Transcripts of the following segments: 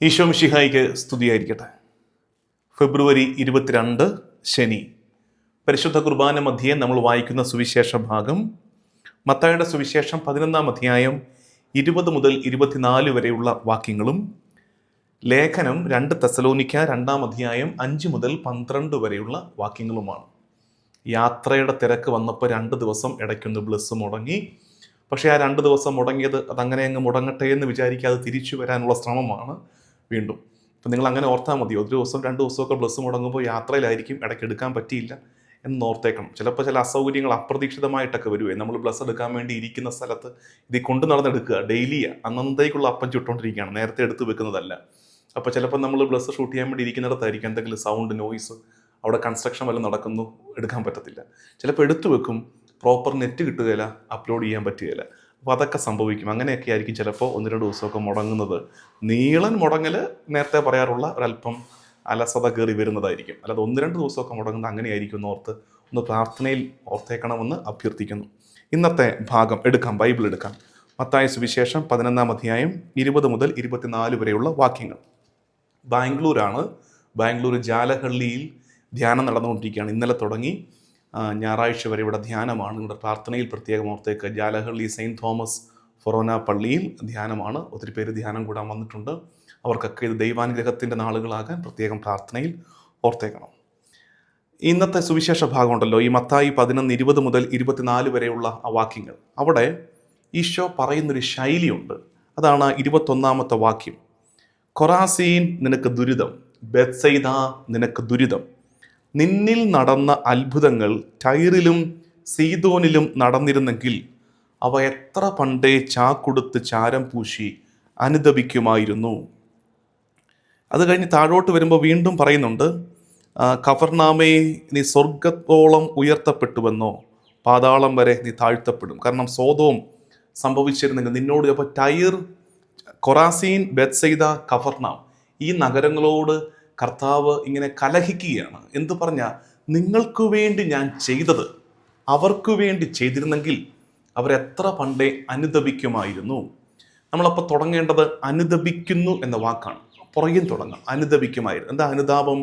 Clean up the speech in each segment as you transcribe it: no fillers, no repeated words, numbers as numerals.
ഈശോ മിശിഹായിക്ക് സ്തുതിയായിരിക്കട്ടെ. ഫെബ്രുവരി 22 ശനി. പരിശുദ്ധ കുർബാന മധ്യേ നമ്മൾ വായിക്കുന്ന സുവിശേഷ ഭാഗം മത്തായിയുടെ സുവിശേഷം 11 അധ്യായം 20 മുതൽ 24 വരെയുള്ള വാക്യങ്ങളും, ലേഖനം 2 തെസ്സലോനിക്ക 2 അധ്യായം 5 മുതൽ 12 വരെയുള്ള വാക്യങ്ങളുമാണ്. യാത്രയുടെ തിരക്ക് വന്നപ്പോൾ 2 ദിവസം ഇടയ്ക്കൊന്ന് ബ്ലസ് മുടങ്ങി. പക്ഷേ ആ 2 ദിവസം മുടങ്ങിയത് അതങ്ങനെ അങ്ങ് മുടങ്ങട്ടെ എന്ന് വിചാരിക്കാതെ തിരിച്ചു വരാനുള്ള ശ്രമമാണ് വീണ്ടും. അപ്പം നിങ്ങൾ അങ്ങനെ ഓർത്താൽ മതി. ഒരു ദിവസം 2 ദിവസമൊക്കെ ബ്ലസ് മുടങ്ങുമ്പോൾ യാത്രയിലായിരിക്കും, ഇടയ്ക്ക് എടുക്കാൻ പറ്റിയില്ല എന്ന് ഓർത്തേക്കണം. ചിലപ്പോൾ ചില അസൗകര്യങ്ങൾ അപ്രതീക്ഷിതമായിട്ടൊക്കെ വരുവേ. നമ്മൾ ബ്ലസ് എടുക്കാൻ വേണ്ടി ഇരിക്കുന്ന സ്ഥലത്ത് ഇത് കൊണ്ടു നടന്നെടുക്കുക, ഡെയിലിയാണ്, അന്നത്തേക്കുള്ള അപ്പം ചുട്ടുകൊണ്ടിരിക്കുകയാണ്, നേരത്തെ എടുത്ത് വെക്കുന്നതല്ല. അപ്പോൾ ചിലപ്പോൾ നമ്മൾ ബ്ലസ് ഷൂട്ട് ചെയ്യാൻ വേണ്ടി ഇരിക്കുന്നിടത്തായിരിക്കും എന്തെങ്കിലും സൗണ്ട്, നോയ്സ്, അവിടെ കൺസ്ട്രക്ഷൻ വല്ലതും നടക്കുന്നു, എടുക്കാൻ പറ്റത്തില്ല. ചിലപ്പോൾ എടുത്തു വെക്കും, പ്രോപ്പർ നെറ്റ് കിട്ടുകയില്ല, അപ്ലോഡ് ചെയ്യാൻ പറ്റുകയില്ല. അപ്പോൾ അതൊക്കെ സംഭവിക്കും. അങ്ങനെയൊക്കെ ആയിരിക്കും ചിലപ്പോൾ 1-2 ദിവസമൊക്കെ മുടങ്ങുന്നത്. നീളൻ മുടങ്ങൽ നേരത്തെ പറയാറുള്ള ഒരല്പം അലസത കയറി വരുന്നതായിരിക്കും. അല്ലാതെ 1-2 ദിവസമൊക്കെ മുടങ്ങുന്നത് അങ്ങനെയായിരിക്കും എന്നോർത്ത് ഒന്ന് പ്രാർത്ഥനയിൽ ഓർത്തേക്കണമെന്ന് അഭ്യർത്ഥിക്കുന്നു. ഇന്നത്തെ ഭാഗം എടുക്കാം, ബൈബിൾ എടുക്കാം. മത്തായി സുവിശേഷം 11 അധ്യായം 20 മുതൽ 24 വരെയുള്ള വാക്യങ്ങൾ. ബാംഗ്ലൂരാണ്. ബാംഗ്ലൂർ ജാലഹള്ളിയിൽ ധ്യാനം നടന്നുകൊണ്ടിരിക്കുകയാണ്. ഇന്നലെ തുടങ്ങി ഞായറാഴ്ച വരെ ഇവിടെ ധ്യാനമാണ്. ഇവിടെ പ്രാർത്ഥനയിൽ പ്രത്യേകം ഓർത്തേക്ക്. ജാലഹള്ളി സെയിൻറ്റ് തോമസ് ഫൊറോന പള്ളിയിൽ ധ്യാനമാണ്. ഒത്തിരി പേര് ധ്യാനം കൂടാൻ വന്നിട്ടുണ്ട്. അവർക്കൊക്കെ ഇത് ദൈവാനുഗ്രഹത്തിൻ്റെ നാളുകളാകാൻ പ്രത്യേകം പ്രാർത്ഥനയിൽ ഓർത്തേക്കണം. ഇന്നത്തെ സുവിശേഷ ഭാഗമുണ്ടല്ലോ, ഈ മത്തായി 11, 20 മുതൽ 24 വരെയുള്ള ആ വാക്യങ്ങൾ. അവിടെ ഈശോ പറയുന്നൊരു ശൈലിയുണ്ട്. അതാണ് 21 വാക്യം. കൊറാസീൻ നിനക്ക് ദുരിതം, ബെത്സയിദ നിനക്ക് ദുരിതം. നിന്നിൽ നടന്ന അത്ഭുതങ്ങൾ ടൈറിലും സീദോനിലും നടന്നിരുന്നെങ്കിൽ അവ എത്ര പണ്ടേ ചാക്കൊടുത്ത് ചാരം പൂശി അനുദപിക്കുമായിരുന്നു. അത് കഴിഞ്ഞ് താഴോട്ട് വരുമ്പോൾ വീണ്ടും പറയുന്നുണ്ട്, കഫർനാമേ നീ സ്വർഗത്തോളം ഉയർത്തപ്പെട്ടുവെന്നോ പാതാളം വരെ നീ താഴ്ത്തപ്പെടും. കാരണം സോദോം സംഭവിച്ചിരുന്നെങ്കിൽ നിന്നോട്. അപ്പോൾ ടൈർ, കൊറാസീൻ, ബെത്സയിദ, കഫർനാം, ഈ നഗരങ്ങളോട് കർത്താവ് ഇങ്ങനെ കലഹിക്കുകയാണ്. എന്തു പറഞ്ഞാൽ, നിങ്ങൾക്ക് വേണ്ടി ഞാൻ ചെയ്തത് അവർക്ക് വേണ്ടി ചെയ്തിരുന്നെങ്കിൽ അവരെത്ര പണ്ടേ അനുദപിക്കുമായിരുന്നു. നമ്മളപ്പോൾ തുടങ്ങേണ്ടത് അനുദപിക്കുന്നു എന്ന വാക്കാണ്. പുറകിൽ തുടങ്ങാം. അനുദപിക്കുമായിരുന്നു. എന്താ അനുതാപം?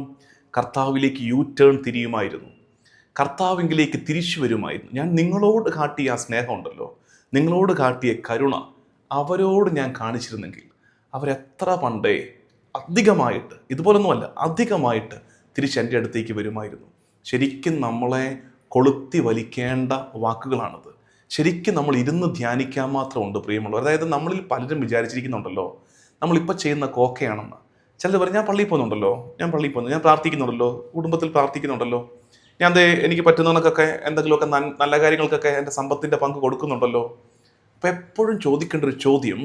കർത്താവിലേക്ക് ടേൺ തിരിയുമായിരുന്നു, കർത്താവിലേക്ക് തിരിച്ചു വരുമായിരുന്നു. ഞാൻ നിങ്ങളോട് കാട്ടിയ ആ സ്നേഹമുണ്ടല്ലോ, നിങ്ങളോട് കാട്ടിയ കരുണ അവരോട് ഞാൻ കാണിച്ചിരുന്നെങ്കിൽ അവരെത്ര പണ്ടേ അധികമായിട്ട്, ഇതുപോലൊന്നുമല്ല, അധികമായിട്ട് തിരിച്ചെൻ്റെ അടുത്തേക്ക് വരുമായിരുന്നു. ശരിക്കും നമ്മളെ കൊളുത്തി വലിക്കേണ്ട വാക്കുകളാണത്. ശരിക്കും നമ്മൾ ഇരുന്ന് ധ്യാനിക്കാൻ മാത്രമുണ്ട് പ്രിയമുള്ളവർ. അതായത് നമ്മളിൽ പലരും വിചാരിച്ചിരിക്കുന്നുണ്ടല്ലോ നമ്മളിപ്പോൾ ചെയ്യുന്ന കോക്കയാണെന്ന്. ചിലർ പറയും, ഞാൻ പള്ളിയിൽ പോകുന്നുണ്ടല്ലോ, ഞാൻ പ്രാർത്ഥിക്കുന്നുണ്ടല്ലോ, കുടുംബത്തിൽ പ്രാർത്ഥിക്കുന്നുണ്ടല്ലോ, ഞാൻ എനിക്ക് പറ്റുന്നവർക്കൊക്കെ എന്തെങ്കിലുമൊക്കെ നല്ല കാര്യങ്ങൾക്കൊക്കെ എൻ്റെ സമ്പത്തിൻ്റെ പങ്ക് കൊടുക്കുന്നുണ്ടല്ലോ. അപ്പോൾ എപ്പോഴും ചോദിക്കേണ്ട ഒരു ചോദ്യം,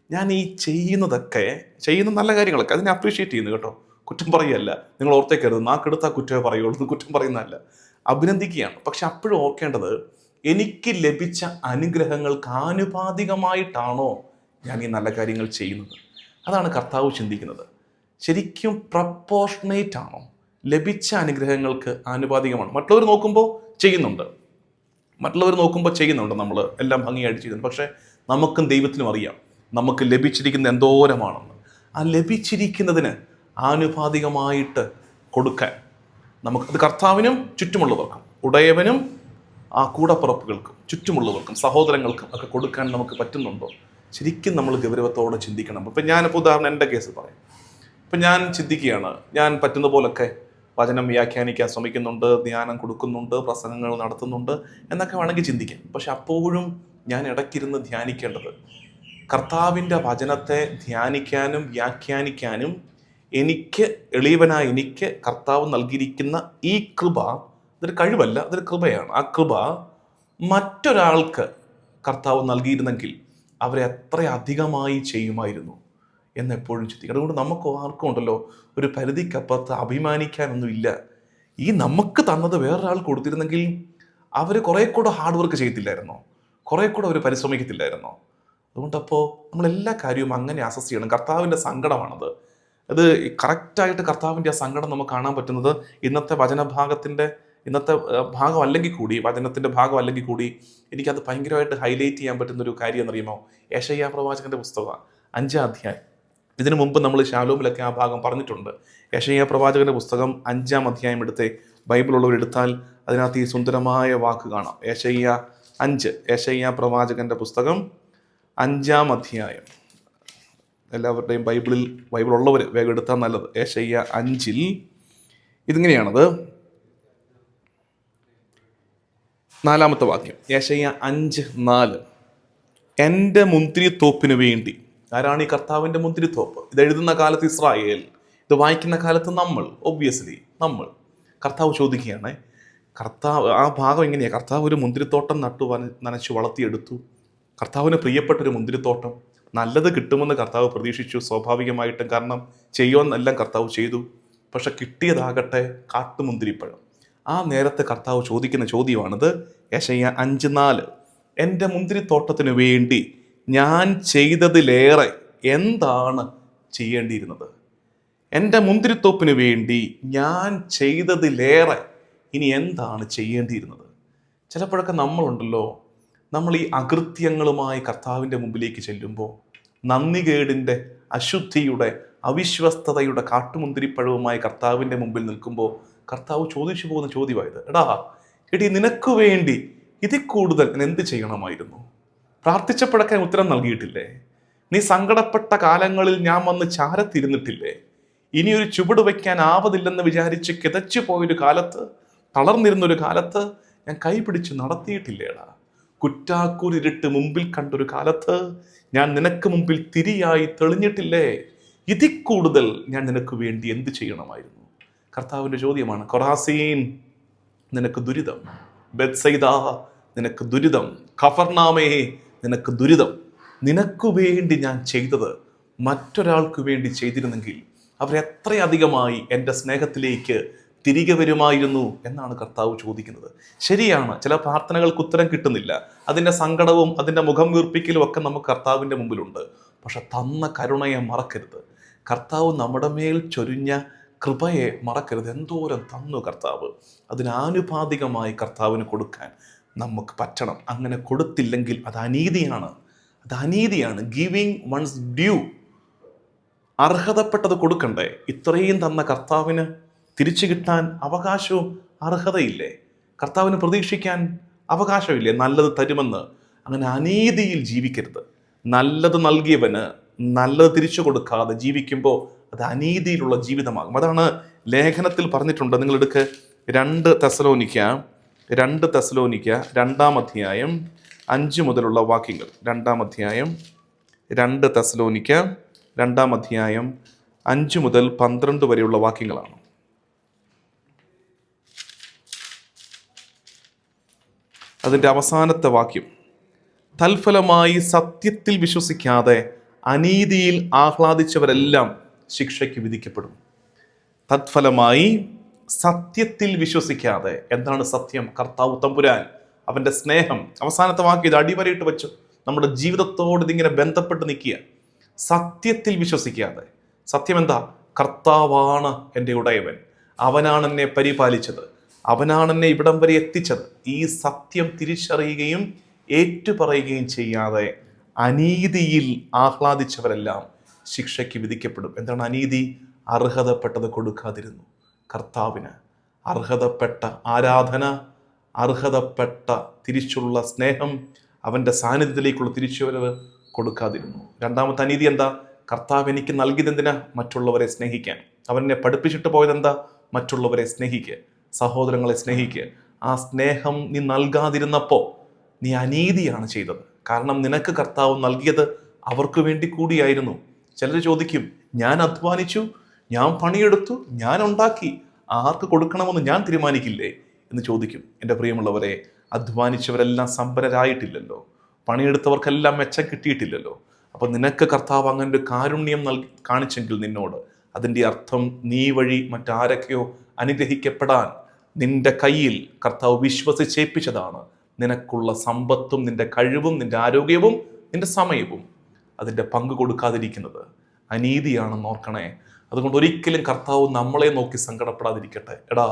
ഞാൻ ഈ ചെയ്യുന്ന നല്ല കാര്യങ്ങളൊക്കെ അതിനെ അപ്രീഷിയേറ്റ് ചെയ്യുന്നു കേട്ടോ, കുറ്റം പറയുകയല്ല. നിങ്ങൾ ഓർത്തേക്കരുത്, നാക്കെടുത്താൽ കുറ്റമേ പറയുള്ളൂ, കുറ്റം പറയുന്നതല്ല, അഭിനന്ദിക്കുകയാണ്. പക്ഷെ അപ്പോഴും ഓർക്കേണ്ടത്, എനിക്ക് ലഭിച്ച അനുഗ്രഹങ്ങൾക്ക് ആനുപാതികമായിട്ടാണോ ഞാൻ ഈ നല്ല കാര്യങ്ങൾ ചെയ്യുന്നത്? അതാണ് കർത്താവ് ചിന്തിക്കുന്നത്. ശരിക്കും പ്രപ്പോർഷണേറ്റ് ആണോ? ലഭിച്ച അനുഗ്രഹങ്ങൾക്ക് ആനുപാതികമാണ്. മറ്റുള്ളവർ നോക്കുമ്പോൾ ചെയ്യുന്നുണ്ട്, നമ്മൾ എല്ലാം ഭംഗിയായിട്ട് ചെയ്യുന്നുണ്ട്. പക്ഷേ നമുക്കും ദൈവത്തിനും അറിയാം നമുക്ക് ലഭിച്ചിരിക്കുന്ന എന്തോരമാണെന്ന്. ആ ലഭിച്ചിരിക്കുന്നതിന് ആനുപാതികമായിട്ട് കൊടുക്കാൻ നമുക്ക്, അത് കർത്താവിനും ചുറ്റുമുള്ളവർക്കും, ഉടയവനും ആ കൂടപ്പുറപ്പുകൾക്കും ചുറ്റുമുള്ളവർക്കും സഹോദരങ്ങൾക്കും ഒക്കെ കൊടുക്കാൻ നമുക്ക് പറ്റുന്നുണ്ടോ? ശരിക്കും നമ്മൾ ഗൗരവത്തോടെ ചിന്തിക്കണം. ഇപ്പം ഞാനിപ്പോൾ ഉദാഹരണം എൻ്റെ കേസ് പറയാം. ഇപ്പം ഞാൻ ചിന്തിക്കുകയാണ്, ഞാൻ പറ്റുന്ന പോലൊക്കെ വചനം വ്യാഖ്യാനിക്കാൻ ശ്രമിക്കുന്നുണ്ട്, ധ്യാനം കൊടുക്കുന്നുണ്ട്, പ്രസംഗങ്ങൾ നടത്തുന്നുണ്ട് എന്നൊക്കെ വേണമെങ്കിൽ ചിന്തിക്കാം. പക്ഷെ അപ്പോഴും ഞാൻ ഇടയ്ക്കിരുന്ന് ധ്യാനിക്കേണ്ടത്, കർത്താവിൻ്റെ വചനത്തെ ധ്യാനിക്കാനും വ്യാഖ്യാനിക്കാനും എളിയവനായ എനിക്ക് കർത്താവ് നൽകിയിരിക്കുന്ന ഈ കൃപ, ഇതൊരു കഴിവല്ല, അതൊരു കൃപയാണ്. ആ കൃപ മറ്റൊരാൾക്ക് കർത്താവ് നൽകിയിരുന്നെങ്കിൽ അവരെ എത്ര അധികമായി ചെയ്യുമായിരുന്നു എന്നെപ്പോഴും ചിന്തിക്കും. അതുകൊണ്ട് നമുക്ക് ആർക്കും ഉണ്ടല്ലോ ഒരു പരിധിക്കപ്പുറത്ത് അഭിമാനിക്കാനൊന്നുമില്ല. ഈ നമുക്ക് തന്നത് വേറൊരാൾ കൊടുത്തിരുന്നെങ്കിൽ അവർ കുറേ കൂടെ ഹാർഡ് വർക്ക് ചെയ്യത്തില്ലായിരുന്നോ? കുറേ കൂടെ അവർ പരിശ്രമിക്കത്തില്ലായിരുന്നോ? അതുകൊണ്ടപ്പോൾ നമ്മളെല്ലാ കാര്യവും അങ്ങനെ അസസ് ചെയ്യണം. കർത്താവിൻ്റെ സങ്കടമാണത്. അത് കറക്റ്റായിട്ട് കർത്താവിൻ്റെ ആ സങ്കടം നമുക്ക് കാണാൻ പറ്റുന്നത് ഇന്നത്തെ ഇന്നത്തെ ഭാഗം അല്ലെങ്കിൽ കൂടി, വചനത്തിൻ്റെ ഭാഗം അല്ലെങ്കിൽ കൂടി എനിക്കത് ഭയങ്കരമായിട്ട് ഹൈലൈറ്റ് ചെയ്യാൻ പറ്റുന്നൊരു കാര്യം എന്നറിയുമോ? യെശയ്യാ പ്രവാചകൻ്റെ പുസ്തകമാണ് 5-ാം അധ്യായം. ഇതിനു മുമ്പ് നമ്മൾ ശാലോമിലൊക്കെ ആ ഭാഗം പറഞ്ഞിട്ടുണ്ട്. യെശയ്യാ പ്രവാചകന്റെ പുസ്തകം 5-ാം അധ്യായം എടുത്ത് ബൈബിളുള്ളവർ എടുത്താൽ അതിനകത്ത് ഈ സുന്ദരമായ വാക്ക് കാണാം. യെശയ്യാ പ്രവാചകന്റെ പുസ്തകം 5-ാം അധ്യായം. എല്ലാവരുടെയും ബൈബിൾ ഉള്ളവർ വേഗം എടുത്താൽ നല്ലത്. യെശയ്യാ 5-ൽ ഇതിങ്ങനെയാണത്. 4-ാമത്തെ വാക്യം, യെശയ്യാ 5:4. എൻ്റെ മുന്തിരിത്തോപ്പിന് വേണ്ടി. ആരാണ് ഈ കർത്താവിൻ്റെ മുന്തിരിത്തോപ്പ്? ഇത് എഴുതുന്ന കാലത്ത് ഇസ്രായേൽ, ഇത് വായിക്കുന്ന കാലത്ത് നമ്മൾ, ഒബ്വിയസ്ലി നമ്മൾ. കർത്താവ് ചോദിക്കുകയാണ്, കർത്താവ് ആ ഭാഗം എങ്ങനെയാണ്? കർത്താവ് ഒരു മുന്തിരിത്തോട്ടം നനച്ചു വളർത്തിയെടുത്തു. കർത്താവിന് പ്രിയപ്പെട്ടൊരു മുന്തിരിത്തോട്ടം, നല്ലത് കിട്ടുമെന്ന് കർത്താവ് പ്രതീക്ഷിച്ചു സ്വാഭാവികമായിട്ടും, കാരണം ചെയ്യുമെന്നെല്ലാം കർത്താവ് ചെയ്തു. പക്ഷെ കിട്ടിയതാകട്ടെ കാട്ടുമുന്തിരിപ്പഴം. ആ നേരത്തെ കർത്താവ് ചോദിക്കുന്ന ചോദ്യമാണിത്. യെശയ്യാ 5:4. എൻ്റെ മുന്തിരിത്തോട്ടത്തിന് വേണ്ടി ഞാൻ ചെയ്തതിലേറെ എന്താണ് ചെയ്യേണ്ടിയിരുന്നത്? എൻ്റെ മുന്തിരിത്തോപ്പിന് വേണ്ടി ഞാൻ ചെയ്തതിലേറെ ഇനി എന്താണ് ചെയ്യേണ്ടിയിരുന്നത്? ചിലപ്പോഴൊക്കെ നമ്മളുണ്ടല്ലോ, നമ്മൾ ഈ അകൃത്യങ്ങളുമായി കർത്താവിൻ്റെ മുമ്പിലേക്ക് ചെല്ലുമ്പോൾ, നന്ദികേടിൻ്റെ, അശുദ്ധിയുടെ, അവിശ്വസ്തതയുടെ കാട്ടുമുന്തിരിപ്പഴവുമായി കർത്താവിൻ്റെ മുമ്പിൽ നിൽക്കുമ്പോൾ കർത്താവ് ചോദിച്ചു പോകുന്ന ചോദ്യമായത്, എടി നിനക്ക് വേണ്ടി ഇതിൽ കൂടുതൽ ഞാൻ എന്ത് ചെയ്യണമായിരുന്നു? പ്രാർത്ഥിച്ചപ്പോഴൊക്കെ ഉത്തരം നൽകിയിട്ടില്ലേ? നീ സങ്കടപ്പെട്ട കാലങ്ങളിൽ ഞാൻ വന്ന് ചാരത്തിരുന്നിട്ടില്ലേ? ഇനിയൊരു ചുവട് വയ്ക്കാൻ ആവതില്ലെന്ന് വിചാരിച്ച് കിതച്ചു പോയൊരു കാലത്ത്, തളർന്നിരുന്നൊരു കാലത്ത് ഞാൻ കൈപിടിച്ച് നടത്തിയിട്ടില്ലേടാ? കുറ്റാക്കൂരിട്ട് മുമ്പിൽ കണ്ടൊരു കാലത്ത് ഞാൻ നിനക്ക് മുമ്പിൽ തിരിയായി തെളിഞ്ഞിട്ടില്ലേ? ഇതിൽ കൂടുതൽ ഞാൻ നിനക്ക് വേണ്ടി എന്ത് ചെയ്യണമായിരുന്നു? കർത്താവിൻ്റെ ചോദ്യമാണ്. കൊറാസീൻ, നിനക്ക് ദുരിതം. ബെത്സൈദ, നിനക്ക് ദുരിതം. ഖഫർനാമേ, നിനക്ക് ദുരിതം. നിനക്ക് വേണ്ടി ഞാൻ ചെയ്തത് മറ്റൊരാൾക്ക് വേണ്ടി ചെയ്തിരുന്നെങ്കിൽ അവരെത്രയധികമായി എൻ്റെ സ്നേഹത്തിലേക്ക് തിരികെ വരുമായിരുന്നു എന്നാണ് കർത്താവ് ചോദിക്കുന്നത്. ശരിയാണ്, ചില പ്രാർത്ഥനകൾക്ക് ഉത്തരം കിട്ടുന്നില്ല. അതിൻ്റെ സങ്കടവും അതിൻ്റെ മുഖം വീർപ്പിക്കലും ഒക്കെ നമുക്ക് കർത്താവിൻ്റെ മുമ്പിലുണ്ട്. പക്ഷെ തന്ന കരുണയെ മറക്കരുത്. കർത്താവ് നമ്മുടെ മേൽ ചൊരിഞ്ഞ കൃപയെ മറക്കരുത്. എന്തോരം തന്നു കർത്താവ്. അതിനാനുപാതികമായി കർത്താവിന് കൊടുക്കാൻ നമുക്ക് പറ്റണം. അങ്ങനെ കൊടുത്തില്ലെങ്കിൽ അത് അനീതിയാണ്. അത് അനീതിയാണ്. Giving one's due. അർഹതപ്പെട്ടത് കൊടുക്കണ്ടേ? ഇത്രയും തന്ന കർത്താവിന് തിരിച്ചു കിട്ടാൻ അവകാശവും അർഹതയില്ലേ? കർത്താവിന് പ്രതീക്ഷിക്കാൻ അവകാശമില്ലേ നല്ലത് തരുമെന്ന്? അങ്ങനെ അനീതിയിൽ ജീവിക്കരുത്. നല്ലത് നൽകിയവന് നല്ലത് തിരിച്ചു കൊടുക്കാതെ ജീവിക്കുമ്പോൾ അത് അനീതിയിലുള്ള ജീവിതമാകും. അതാണ് ലേഖനത്തിൽ പറഞ്ഞിട്ടുണ്ട്. നിങ്ങളെടുക്ക് 2 തെസ്സലോനിക്ക 2-ാം അധ്യായം 5 മുതലുള്ള വാക്യങ്ങൾ. 2-ാം അധ്യായം 2 തെസ്സലോനിക്ക 2-ാം അധ്യായം 5 മുതൽ 12 വരെയുള്ള വാക്യങ്ങളാണ്. അതിൻ്റെ അവസാനത്തെ വാക്യം, തൽഫലമായി സത്യത്തിൽ വിശ്വസിക്കാതെ അനീതിയിൽ ആഹ്ലാദിച്ചവരെല്ലാം ശിക്ഷയ്ക്ക് വിധിക്കപ്പെടും. തത്ഫലമായി സത്യത്തിൽ വിശ്വസിക്കാതെ. എന്താണ് സത്യം? കർത്താവ് തമ്പുരാൻ, അവൻ്റെ സ്നേഹം. അവസാനത്തെ വാക്യം ഇത് അടിവരയിട്ട് വെച്ചു. നമ്മുടെ ജീവിതത്തോട് ഇതിങ്ങനെ ബന്ധപ്പെട്ട് നിൽക്കുക. സത്യത്തിൽ വിശ്വസിക്കാതെ. സത്യം എന്താ? കർത്താവാണ് എൻ്റെ ഉടയവൻ, അവനാണ് എന്നെ പരിപാലിച്ചത്, അവനാണ് എന്നെ ഇവിടം വരെ എത്തിച്ചത്. ഈ സത്യം തിരിച്ചറിയുകയും ഏറ്റുപറയുകയും ചെയ്യാതെ അനീതിയിൽ ആഹ്ലാദിച്ചവരെല്ലാം ശിക്ഷയ്ക്ക് വിധിക്കപ്പെടും. എന്താണ് അനീതി? അർഹതപ്പെട്ടത് കൊടുക്കാതിരുന്നു. കർത്താവിന് അർഹതപ്പെട്ട ആരാധന, അർഹതപ്പെട്ട തിരിച്ചുള്ള സ്നേഹം, അവൻ്റെ സാന്നിധ്യത്തിലേക്കുള്ള തിരിച്ചുവരവ് കൊടുക്കാതിരുന്നു. രണ്ടാമത്തെ അനീതി എന്താ? കർത്താവ് എനിക്ക് നൽകിയതെന്തിനാ? മറ്റുള്ളവരെ സ്നേഹിക്കാൻ. അവനെ പഠിപ്പിച്ചിട്ട് പോയതെന്താ? മറ്റുള്ളവരെ സ്നേഹിക്കുക, സഹോദരങ്ങളെ സ്നേഹിക്കുക. ആ സ്നേഹം നീ നൽകാതിരുന്നപ്പോൾ നീ അനീതിയാണ് ചെയ്തത്. കാരണം നിനക്ക് കർത്താവ് നൽകിയത് അവർക്ക് വേണ്ടി കൂടിയായിരുന്നു. ചിലർ ചോദിക്കും, ഞാൻ അധ്വാനിച്ചു, ഞാൻ പണിയെടുത്തു, ഞാൻ ഉണ്ടാക്കി, ആർക്ക് കൊടുക്കണമെന്ന് ഞാൻ തീരുമാനിക്കില്ലേ എന്ന് ചോദിക്കും. എൻ്റെ പ്രിയമുള്ളവരെ, അധ്വാനിച്ചവരെല്ലാം സമ്പന്നരായിട്ടില്ലല്ലോ, പണിയെടുത്തവർക്കെല്ലാം മെച്ചം കിട്ടിയിട്ടില്ലല്ലോ. അപ്പം നിനക്ക് കർത്താവ് അങ്ങനെ ഒരു കാരുണ്യം കാണിച്ചെങ്കിൽ നിന്നോട്, അതിൻ്റെ അർത്ഥം നീ വഴി മറ്റാരൊക്കെയോ അനുഗ്രഹിക്കപ്പെടാൻ നിന്റെ കയ്യിൽ കർത്താവ് വിശ്വസിച്ചേൽപ്പിച്ചതാണ് നിനക്കുള്ള സമ്പത്തും നിന്റെ കഴിവും നിന്റെ ആരോഗ്യവും നിന്റെ സമയവും. അതിൻ്റെ പങ്ക് കൊടുക്കാതിരിക്കുന്നത് അനീതിയാണെന്ന് ഓർക്കണേ. അതുകൊണ്ട് ഒരിക്കലും കർത്താവ് നമ്മളെ നോക്കി സങ്കടപ്പെടാതിരിക്കട്ടെ. എടാ,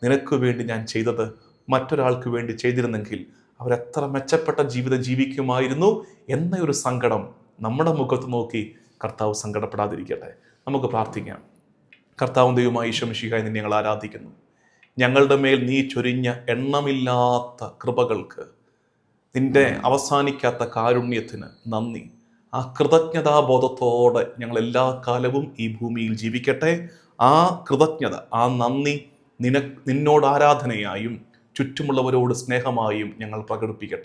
നിനക്ക് വേണ്ടി ഞാൻ ചെയ്തത് മറ്റൊരാൾക്ക് വേണ്ടി ചെയ്തിരുന്നെങ്കിൽ അവരെത്ര മെച്ചപ്പെട്ട ജീവിതം ജീവിക്കുമായിരുന്നു എന്നൊരു സങ്കടം നമ്മുടെ മുഖത്ത് നോക്കി കർത്താവ് സങ്കടപ്പെടാതിരിക്കട്ടെ. നമുക്ക് പ്രാർത്ഥിക്കാം. കർത്താവും ദൈവമായ ഈശോ മിശിഹായെ നിന്നെ ഞങ്ങൾ ആരാധിക്കുന്നു. ഞങ്ങളുടെ മേൽ നീ ചൊരിഞ്ഞ എണ്ണമില്ലാത്ത കൃപകൾക്ക്, നിന്റെ അവസാനിക്കാത്ത കാരുണ്യത്തിന് നന്ദി. ആ കൃതജ്ഞതാബോധത്തോടെ ഞങ്ങൾ എല്ലാ കാലവും ഈ ഭൂമിയിൽ ജീവിക്കട്ടെ. ആ കൃതജ്ഞത, ആ നന്ദി നിന്നോട് ആരാധനയായും ചുറ്റുമുള്ളവരോട് സ്നേഹമായും ഞങ്ങൾ പ്രകടിപ്പിക്കട്ടെ.